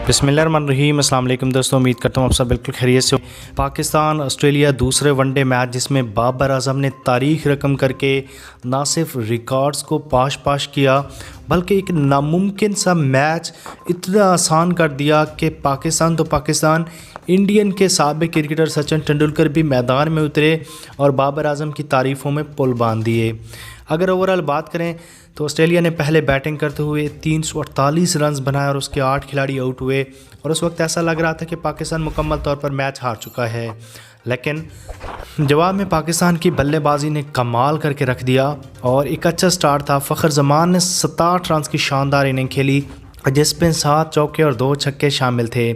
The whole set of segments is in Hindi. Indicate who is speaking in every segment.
Speaker 1: बिस्मिल्लाहिर्रहमानिर्रहीम। अस्सलाम वालेकुम दोस्तों, उम्मीद करता हूँ आप सब बिल्कुल खैरियत से हो। पाकिस्तान ऑस्ट्रेलिया दूसरे वनडे मैच जिसमें बाबर आजम ने तारीख रकम करके ना सिर्फ रिकॉर्ड्स को पाश किया बल्कि एक नामुमकिन सा मैच इतना आसान कर दिया कि पाकिस्तान इंडियन के साबिक क्रिकेटर सचिन तेंदुलकर भी मैदान में उतरे और बाबर आजम की तारीफ़ों में पुल बांध दिए। अगर ओवरऑल बात करें तो ऑस्ट्रेलिया ने पहले बैटिंग करते हुए 348 रन्स बनाए और उसके 8 खिलाड़ी आउट हुए और उस वक्त ऐसा लग रहा था कि पाकिस्तान मुकम्मल तौर पर मैच हार चुका है, लेकिन जवाब में पाकिस्तान की बल्लेबाजी ने कमाल करके रख दिया और एक अच्छा स्टार्ट था। फ़खर जमान ने 67 रन्स की शानदार इनिंग खेली जिसमें 7 चौके और 2 छक्के शामिल थे।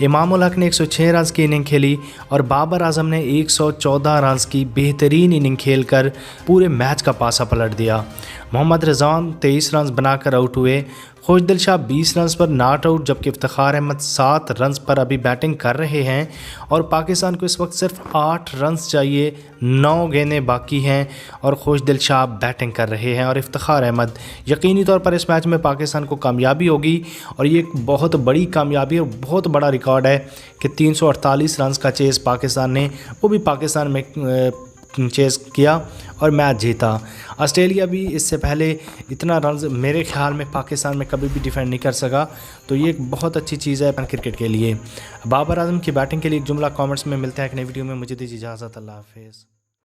Speaker 1: इमामुल हक ने 106 रन्स की इनिंग खेली और बाबर आजम ने 114 रन्स की बेहतरीन इनिंग खेलकर पूरे मैच का पासा पलट दिया। मोहम्मद रिजवान 23 रन्स बनाकर आउट हुए। खुशदिल शाह 20 रन्स पर नॉट आउट, जबकि इफ्तिखार अहमद 7 रन्स पर अभी बैटिंग कर रहे हैं और पाकिस्तान को इस वक्त सिर्फ 8 रन्स चाहिए, 9 गेंदें बाकी हैं और खुशदिल शाह बैटिंग कर रहे हैं और इफ्तिखार अहमद। यकीनी तौर पर इस मैच में पाकिस्तान को कामयाबी होगी और ये एक बहुत बड़ी कामयाबी और बहुत बड़ा रिकॉर्ड है कि 348 रन्स का चेज़ पाकिस्तान ने, वो भी पाकिस्तान में चेज़ किया और मैच जीता। ऑस्ट्रेलिया भी इससे पहले इतना रन्स मेरे ख्याल में पाकिस्तान में कभी भी डिफेंड नहीं कर सका, तो ये एक बहुत अच्छी चीज़ है क्रिकेट के लिए। बाबर आजम की बैटिंग के लिए एक जुमला कमेंट्स में मिलते हैं एक नई वीडियो में। मुझे दीजिए इजाज़त, अल्लाह हाफिज़।